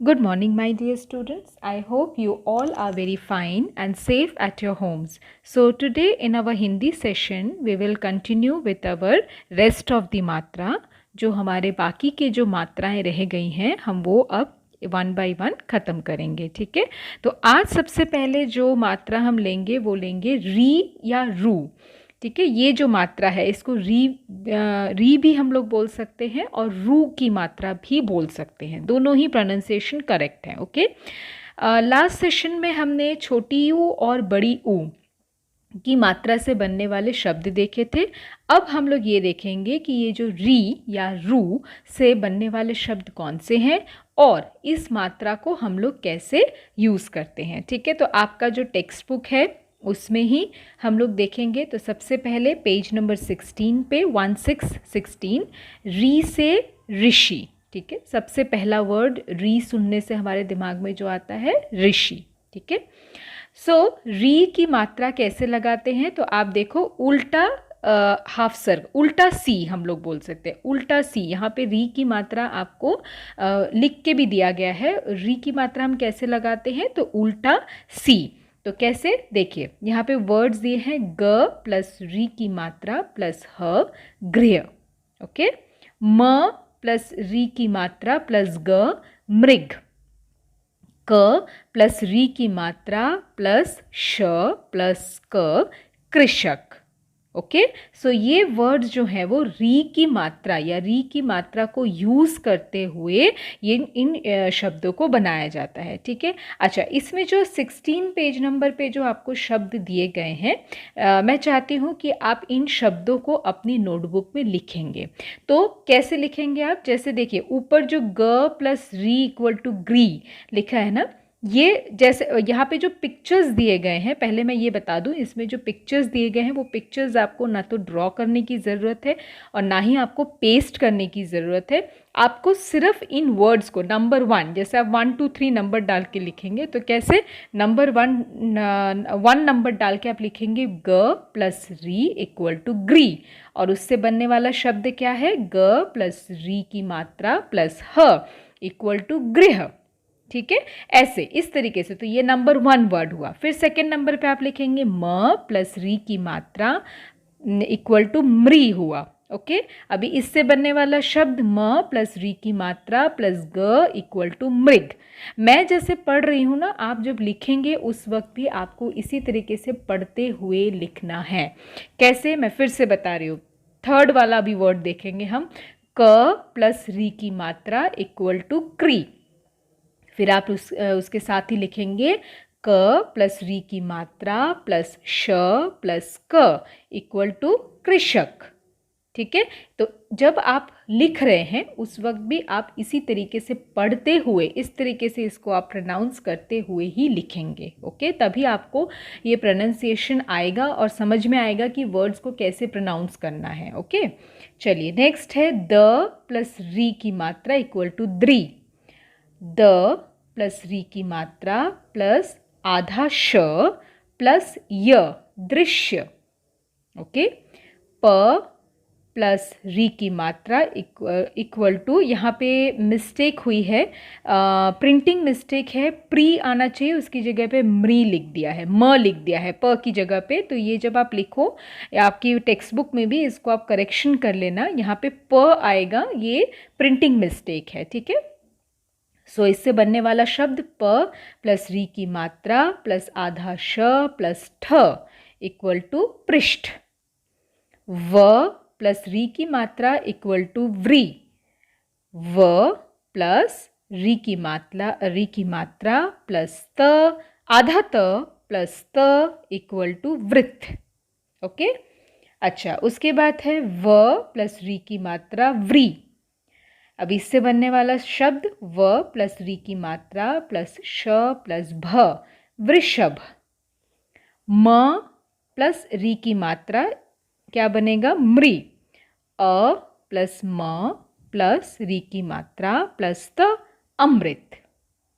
Good morning, my dear students. I hope you all are very fine and safe at your homes. So, today in our Hindi session, we will continue with our rest of the matra. जो हमारे बाकी के जो मात्राएं रह गई हैं हम वो अब वन बाय वन ख़त्म करेंगे, ठीक है। तो आज सबसे पहले जो मात्रा हम लेंगे वो लेंगे री या रू, ठीक है। ये जो मात्रा है इसको री भी हम लोग बोल सकते हैं और रू की मात्रा भी बोल सकते हैं, दोनों ही प्रोनाउंसिएशन करेक्ट है, ओके। लास्ट सेशन में हमने छोटी ऊ और बड़ी ऊ की मात्रा से बनने वाले शब्द देखे थे। अब हम लोग ये देखेंगे कि ये जो री या रू से बनने वाले शब्द कौन से हैं और इस मात्रा को हम लोग कैसे यूज़ करते हैं, ठीक है। तो आपका जो टेक्स्ट बुक है उसमें ही हम लोग देखेंगे। तो सबसे पहले पेज नंबर 16 पे 16 री से ऋषि, ठीक है। सबसे पहला वर्ड री सुनने से हमारे दिमाग में जो आता है ऋषि, ठीक है। सो री की मात्रा कैसे लगाते हैं, तो आप देखो उल्टा हाफ सर्ग, उल्टा सी हम लोग बोल सकते हैं, उल्टा सी। यहाँ पे री की मात्रा आपको लिख के भी दिया गया है। री की मात्रा हम कैसे लगाते हैं, तो उल्टा सी। तो कैसे, देखिए यहाँ पे वर्ड्स दिए हैं ग प्लस री की मात्रा प्लस ह गृह, ओके। म प्लस री की मात्रा प्लस ग मृग, क प्लस री की मात्रा प्लस श प्लस क कृषक, ओके। सो ये वर्ड्स जो है वो री की मात्रा या री की मात्रा को यूज़ करते हुए ये इन शब्दों को बनाया जाता है, ठीक है। अच्छा, इसमें जो 16 पेज नंबर पे जो आपको शब्द दिए गए हैं, मैं चाहती हूँ कि आप इन शब्दों को अपनी नोटबुक में लिखेंगे। तो कैसे लिखेंगे आप, जैसे देखिए ऊपर जो ग प्लस री इक्वल टू ग्री लिखा है ना, ये जैसे यहाँ पे जो पिक्चर्स दिए गए हैं, पहले मैं ये बता दूँ, इसमें जो पिक्चर्स दिए गए हैं वो पिक्चर्स आपको ना तो ड्रॉ करने की ज़रूरत है और ना ही आपको पेस्ट करने की ज़रूरत है। आपको सिर्फ इन वर्ड्स को नंबर 1, जैसे आप 1 2 3 नंबर डाल के लिखेंगे, तो कैसे नंबर 1 नंबर डाल के आप लिखेंगे ग प्लस री इक्वल टू ग्री, और उससे बनने वाला शब्द क्या है, ग प्लस री की मात्रा प्लस ह इक्वल टू गृह, ठीक है। ऐसे इस तरीके से, तो ये नंबर 1 वर्ड हुआ। फिर सेकेंड नंबर पे आप लिखेंगे म प्लस री की मात्रा इक्वल टू मृ हुआ, ओके। अभी इससे बनने वाला शब्द म प्लस री की मात्रा प्लस ग इक्वल टू मृग। मैं जैसे पढ़ रही हूँ ना, आप जब लिखेंगे उस वक्त भी आपको इसी तरीके से पढ़ते हुए लिखना है। कैसे, मैं फिर से बता रही हूँ। थर्ड वाला अभी वर्ड देखेंगे हम, क प्लस री की मात्रा इक्वल टू क्री। फिर आप उसके साथ ही लिखेंगे क प्लस री की मात्रा प्लस श प्लस क इक्वल टू कृषक, ठीक है। तो जब आप लिख रहे हैं उस वक्त भी आप इसी तरीके से पढ़ते हुए, इस तरीके से इसको आप प्रोनाउंस करते हुए ही लिखेंगे, ओके। तभी आपको ये प्रोनाउंसिएशन आएगा और समझ में आएगा कि वर्ड्स को कैसे प्रोनाउंस करना है, ओके। चलिए नेक्स्ट है द प्लस री की मात्रा इक्वल टू द्री। द प्लस री की मात्रा प्लस आधा श प्लस य दृश्य, ओके। प प्लस री की मात्रा इक्वल टू, यहाँ पे मिस्टेक हुई है, प्रिंटिंग मिस्टेक है, प्री आना चाहिए, उसकी जगह पे मृ लिख दिया है, म लिख दिया है प की जगह पे। तो ये जब आप लिखो आपकी टेक्स्ट बुक में भी इसको आप करेक्शन कर लेना, यहाँ पे प आएगा, ये प्रिंटिंग मिस्टेक है, ठीक है। सो इससे बनने वाला शब्द प प्लस री की मात्रा प्लस आधा श प्लस ठ इक्वल टू पृष्ठ। व प्लस री की मात्रा इक्वल टू व्री। व प्लस री की मात्रा प्लस त आधा त प्लस त इक्वल टू वृत्त, ओके। अच्छा, उसके बाद है व प्लस री की मात्रा व्री। अब इससे बनने वाला शब्द व प्लस री की मात्रा प्लस श प्लस भ वृषभ। म प्लस री की मात्रा क्या बनेगा, मृ। अ प्लस म प्लस री की मात्रा प्लस त अमृत,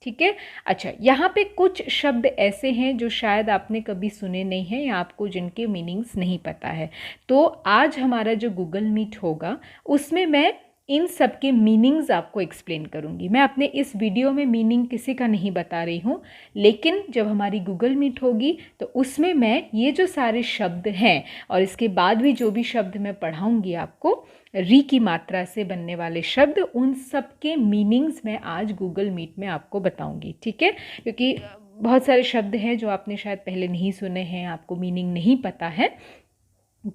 ठीक है। अच्छा, यहाँ पे कुछ शब्द ऐसे हैं जो शायद आपने कभी सुने नहीं हैं या आपको जिनके मीनिंग्स नहीं पता है। तो आज हमारा जो गूगल मीट होगा उसमें मैं इन सब के मीनिंग्स आपको एक्सप्लेन करूँगी। मैं अपने इस वीडियो में मीनिंग किसी का नहीं बता रही हूँ, लेकिन जब हमारी गूगल मीट होगी तो उसमें मैं ये जो सारे शब्द हैं और इसके बाद भी जो भी शब्द मैं पढ़ाऊँगी आपको, री की मात्रा से बनने वाले शब्द, उन सब के मीनिंग्स मैं आज गूगल मीट में आपको बताऊँगी, ठीक है। क्योंकि बहुत सारे शब्द हैं जो आपने शायद पहले नहीं सुने हैं, आपको मीनिंग नहीं पता है,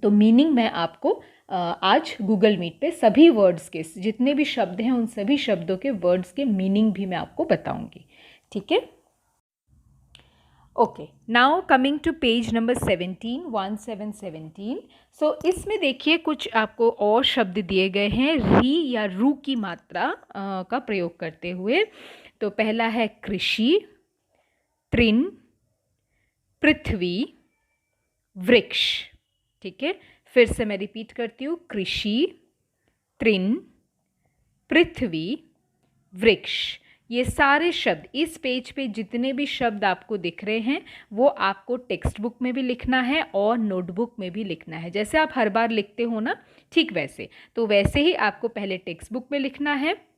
तो मीनिंग मैं आपको आज गूगल मीट पे सभी वर्ड्स के, जितने भी शब्द हैं उन सभी शब्दों के वर्ड्स के मीनिंग भी मैं आपको बताऊंगी, ठीक है। Okay, now coming to page number 17 so इसमें देखिए कुछ आपको और शब्द दिए गए हैं री या रू की मात्रा का प्रयोग करते हुए। तो पहला है कृषि, तृण, पृथ्वी, वृक्ष, ठीक है। फिर से मैं रिपीट करती हूँ, कृषि, तृण, पृथ्वी, वृक्ष। ये सारे शब्द इस पेज पे जितने भी शब्द आपको दिख रहे हैं वो आपको टेक्स्ट बुक में भी लिखना है और नोटबुक में भी लिखना है। जैसे आप हर बार लिखते हो ना, ठीक वैसे, तो वैसे ही आपको पहले टेक्स्ट बुक में लिखना है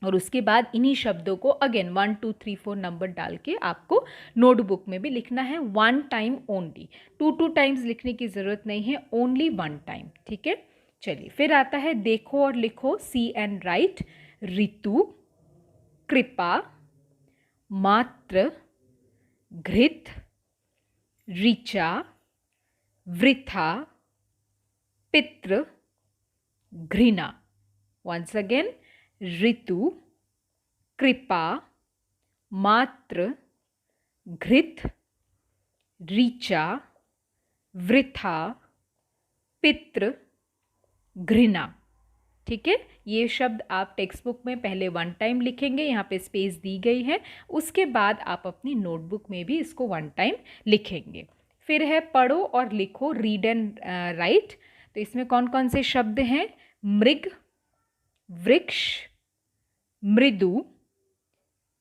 और उसके बाद इन्हीं शब्दों को अगेन 1 2 3 4 नंबर डाल के आपको नोटबुक में भी लिखना है, 1 टाइम ओनली। 2 टाइम्स लिखने की ज़रूरत नहीं है, ओनली 1 टाइम, ठीक है। चलिए, फिर आता है देखो और लिखो, सी एंड राइट। ऋतु, कृपा, मात्र, घृत, ऋचा, वृथा, पितृ, घृणा। वंस अगेन, ऋतु, कृपा, मात्र, घृत, ऋचा, वृथा, पितृ, घृणा, ठीक है। ये शब्द आप टेक्स्ट बुक में पहले 1 टाइम लिखेंगे, यहाँ पे स्पेस दी गई है, उसके बाद आप अपनी नोटबुक में भी इसको 1 टाइम लिखेंगे। फिर है पढ़ो और लिखो, रीड एंड राइट। तो इसमें कौन कौन से शब्द हैं? मृग, वृक्ष, मृदु,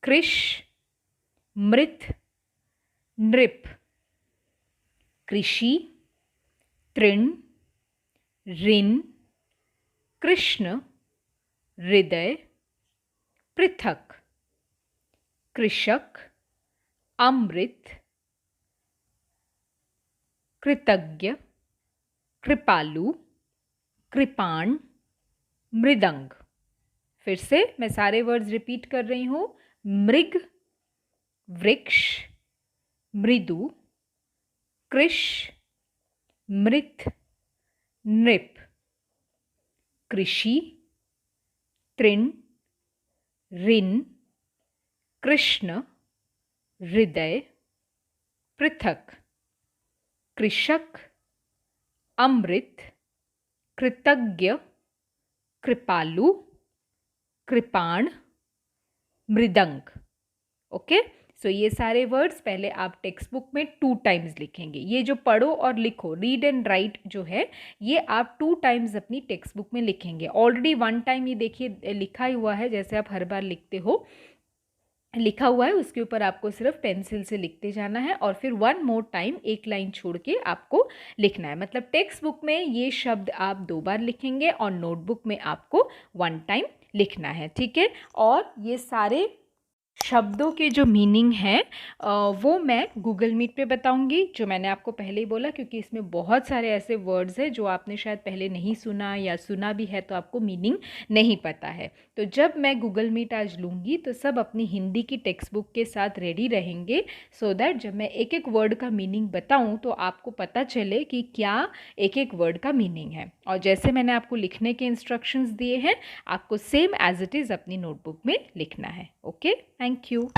कृष, मृत, नृप, कृषि, तृण, ऋण, कृष्ण, हृदय, पृथक, कृषक, अमृत, कृतज्ञ, कृपालु, कृपाण, मृदंग। फिर से मैं सारे वर्ड्स रिपीट कर रही हूँ। मृग, वृक्ष, मृदु, कृष, मृत, नृप, कृषि, तृण, ऋण, कृष्ण, हृदय, पृथक, कृषक, अमृत, कृतज्ञ, कृपालु, कृपाण, मृदंग। ओके, सो ये सारे वर्ड्स पहले आप टेक्स्ट बुक में 2 टाइम्स लिखेंगे। ये जो पढ़ो और लिखो, रीड एंड राइट जो है, ये आप 2 टाइम्स अपनी टेक्स्ट बुक में लिखेंगे। ऑलरेडी 1 टाइम ये देखिए लिखा ही हुआ है, जैसे आप हर बार लिखते हो लिखा हुआ है, उसके ऊपर आपको सिर्फ पेंसिल से लिखते जाना है और फिर 1 मोर टाइम एक लाइन छोड़ के आपको लिखना है। मतलब टेक्स्ट बुक में ये शब्द आप 2 बार लिखेंगे और नोटबुक में आपको 1 टाइम लिखना है, ठीक है। और ये सारे शब्दों के जो मीनिंग है वो मैं गूगल मीट पे बताऊंगी, जो मैंने आपको पहले ही बोला, क्योंकि इसमें बहुत सारे ऐसे वर्ड्स हैं जो आपने शायद पहले नहीं सुना या सुना भी है तो आपको मीनिंग नहीं पता है। तो जब मैं गूगल मीट आज लूँगी तो सब अपनी हिंदी की टेक्स्ट बुक के साथ रेडी रहेंगे, सो दैट जब मैं एक एक वर्ड का मीनिंग बताऊँ तो आपको पता चले कि क्या एक एक वर्ड का मीनिंग है। और जैसे मैंने आपको लिखने के इंस्ट्रक्शंस दिए हैं, आपको सेम एज इट इज़ अपनी नोटबुक में लिखना है। Okay, thank you.